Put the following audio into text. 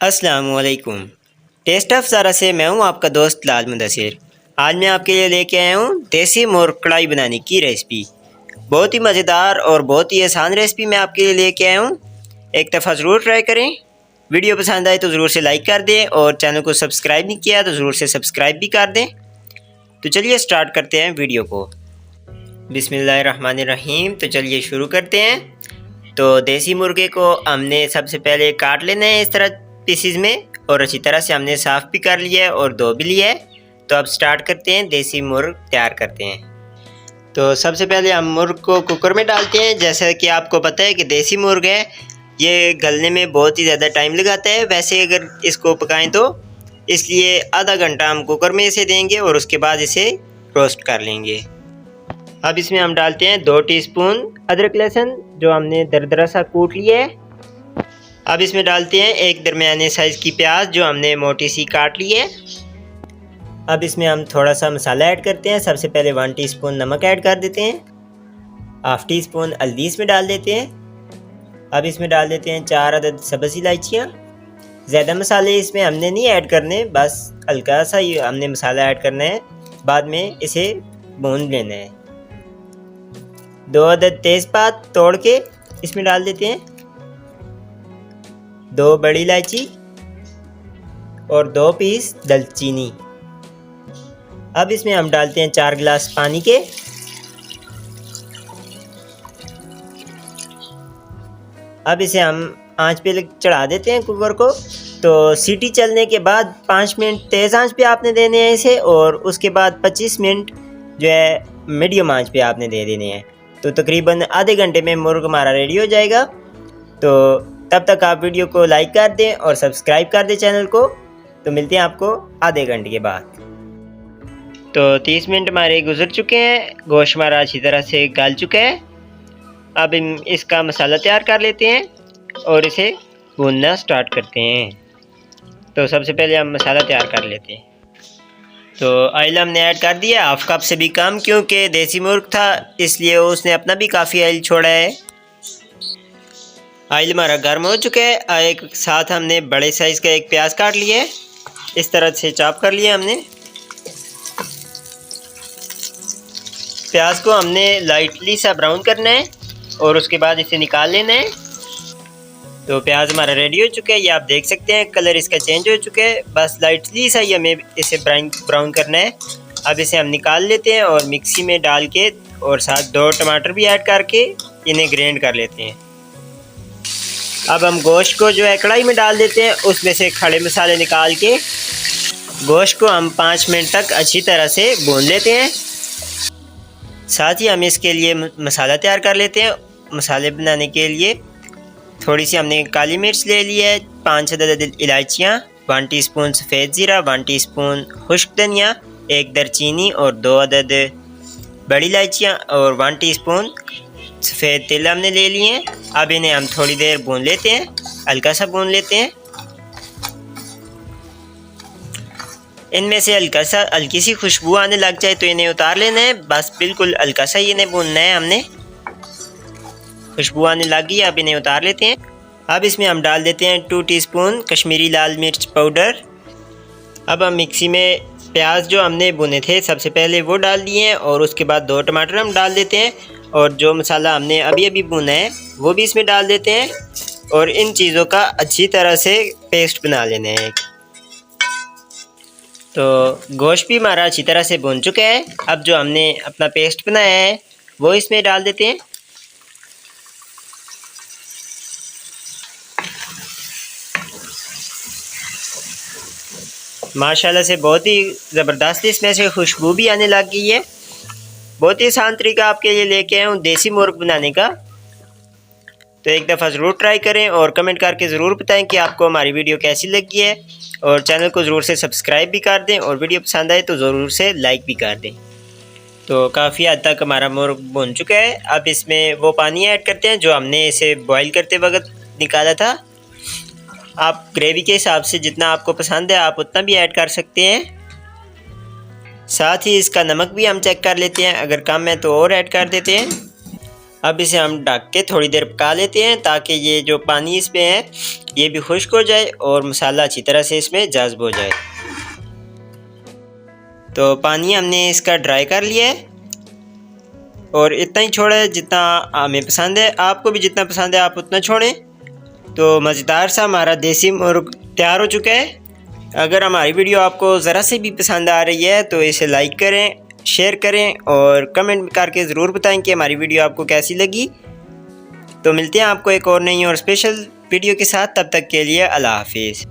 अस्सलामुअलैकुम। Test of Zaara से मैं हूं आपका दोस्त लाल मुदस्सिर। आज मैं आपके लिए लेके आया हूं देसी मुर्ग कढ़ाई बनाने की रेसिपी। बहुत ही मज़ेदार और बहुत ही आसान रेसिपी मैं आपके लिए लेके आया हूं। एक दफ़ा ज़रूर ट्राई करें। वीडियो पसंद आए तो ज़रूर से लाइक कर दें और चैनल को सब्सक्राइब नहीं किया तो ज़रूर से सब्सक्राइब भी कर दें। तो चलिए स्टार्ट करते हैं वीडियो को। बिस्मिल्लाहिर्रहमानिर्रहीम। तो चलिए शुरू करते हैं। तो देसी मुर्गे को हमने सबसे पहले काट लेना है इस तरह पीसीज में, और अच्छी तरह से हमने साफ़ भी कर लिया है और धो भी लिया है। तो अब स्टार्ट करते हैं, देसी मुर्ग तैयार करते हैं। तो सबसे पहले हम मुर्ग को कुकर में डालते हैं। जैसा कि आपको पता है कि देसी मुर्ग है, ये गलने में बहुत ही ज़्यादा टाइम लगाता है वैसे अगर इसको पकाएं तो, इसलिए आधा घंटा हम कुकर में इसे देंगे और उसके बाद इसे रोस्ट कर लेंगे। अब इसमें हम डालते हैं 2 टीस्पून अदरक लहसुन जो हमने दरदरा सा कूट लिया है। अब इसमें डालते हैं एक दरमियाने साइज़ की प्याज जो हमने मोटी सी काट ली है। अब इसमें हम थोड़ा सा मसाला ऐड करते हैं। सबसे पहले 1 टीस्पून नमक ऐड कर देते हैं। हाफ़ टी स्पून हल्दी इसमें डाल देते हैं। अब इसमें डाल देते हैं 4 अदद सब्ज़ इलायचियाँ। ज़्यादा मसाले इसमें हमने नहीं ऐड करने, बस हल्का सा ही हमने मसाला ऐड करना है, बाद में इसे भून लेना है। 2 अदद तेज़पात तोड़ के इसमें डाल देते हैं। 2 बड़ी इलायची और 2 पीस दालचीनी। अब इसमें हम डालते हैं 4 गिलास पानी के। अब इसे हम आंच पे चढ़ा देते हैं कुकर को। तो सीटी चलने के बाद 5 मिनट तेज़ आंच पे आपने देने हैं इसे, और उसके बाद 25 मिनट जो है मीडियम आंच पे आपने दे देने हैं। तो तकरीबन आधे घंटे में मुर्ग हमारा रेडी हो जाएगा। तो तब तक आप वीडियो को लाइक कर दें और सब्सक्राइब कर दें चैनल को। तो मिलते हैं आपको आधे घंटे के बाद। तो 30 मिनट हमारे गुजर चुके हैं, गोश्त हमारा अच्छी तरह से गल चुका है। अब इसका मसाला तैयार कर लेते हैं और इसे भूनना स्टार्ट करते हैं। तो सबसे पहले हम मसाला तैयार कर लेते हैं। तो ऑयल हमने ऐड कर दिया हाफ कप से भी कम, क्योंकि देसी मुर्ग था इसलिए उसने अपना भी काफ़ी ऑयल छोड़ा है। ऑयल हमारा गर्म हो चुका है। एक साथ हमने बड़े साइज़ का एक प्याज काट लिया है, इस तरह से चॉप कर लिया हमने। प्याज को हमने लाइटली सा ब्राउन करना है और उसके बाद इसे निकाल लेना है। तो प्याज हमारा रेडी हो चुका है, ये आप देख सकते हैं कलर इसका चेंज हो चुका है। बस लाइटली सा ही हमें इसे ब्राउन करना है। अब इसे हम निकाल लेते हैं और मिक्सी में डाल के और साथ 2 टमाटर भी ऐड करके इन्हें ग्राइंड कर लेते हैं। अब हम गोश्त को जो है कढ़ाई में डाल देते हैं, उसमें से खड़े मसाले निकाल के गोश्त को हम 5 मिनट तक अच्छी तरह से भून लेते हैं। साथ ही हम इसके लिए मसाला तैयार कर लेते हैं। मसाले बनाने के लिए थोड़ी सी हमने काली मिर्च ले ली है, 5 अदद इलायचियाँ, 1 टीस्पून सफ़ेद ज़ीरा, 1 टीस्पून खुश्क धनिया, 1 दालचीनी और 2 अदद बड़ी इलायचियाँ और 1 टीस्पून सफ़ेद तिल हमने ले लिए हैं। अब इन्हें हम थोड़ी देर भून लेते हैं, हल्का सा भून लेते हैं। इनमें से हल्की सी खुशबू आने लग जाए तो इन्हें उतार लेना है। बस बिल्कुल हल्का सा ही इन्हें भूनना है हमने। खुशबू आने लग गई, अब इन्हें उतार लेते हैं। अब इसमें हम डाल देते हैं 2 टीस्पून कश्मीरी लाल मिर्च पाउडर। अब हम मिक्सी में प्याज जो हमने भुने थे सबसे पहले वो डाल दिए हैं और उसके बाद 2 टमाटर हम डाल देते हैं, और जो मसाला हमने अभी भुना है वो भी इसमें डाल देते हैं, और इन चीज़ों का अच्छी तरह से पेस्ट बना लेना है। तो गोश्त भी हमारा अच्छी तरह से भुन चुका है। अब जो हमने अपना पेस्ट बनाया है वो इसमें डाल देते हैं। माशाल्लाह से बहुत ही ज़बरदस्त इसमें से खुशबू भी आने लग गई है। बहुत ही आसान तरीका आपके लिए लेके आया हूँ देसी मुर्ग बनाने का। तो एक दफ़ा ज़रूर ट्राई करें और कमेंट करके ज़रूर बताएं कि आपको हमारी वीडियो कैसी लगी है, और चैनल को ज़रूर से सब्सक्राइब भी कर दें, और वीडियो पसंद आए तो ज़रूर से लाइक भी कर दें। तो काफ़ी हद तक हमारा मुर्ग भुन चुका है। अब इसमें वो पानी ऐड करते हैं जो हमने इसे बॉईल करते वक्त निकाला था। आप ग्रेवी के हिसाब से जितना आपको पसंद है आप उतना भी ऐड कर सकते हैं। साथ ही इसका नमक भी हम चेक कर लेते हैं, अगर कम है तो और ऐड कर देते हैं। अब इसे हम ढक के थोड़ी देर पका लेते हैं ताकि ये जो पानी इसमें है ये भी खुश्क हो जाए और मसाला अच्छी तरह से इसमें जज़्ब हो जाए। तो पानी हमने इसका ड्राई कर लिया है और इतना ही छोड़ा है जितना हमें पसंद है। आपको भी जितना पसंद है आप उतना छोड़ें। तो मज़ेदार सा हमारा देसी मुर्ग तैयार हो चुका है। अगर हमारी वीडियो आपको ज़रा से भी पसंद आ रही है तो इसे लाइक करें, शेयर करें और कमेंट करके ज़रूर बताएं कि हमारी वीडियो आपको कैसी लगी। तो मिलते हैं आपको एक और नई और स्पेशल वीडियो के साथ। तब तक के लिए अल्लाह हाफिज़।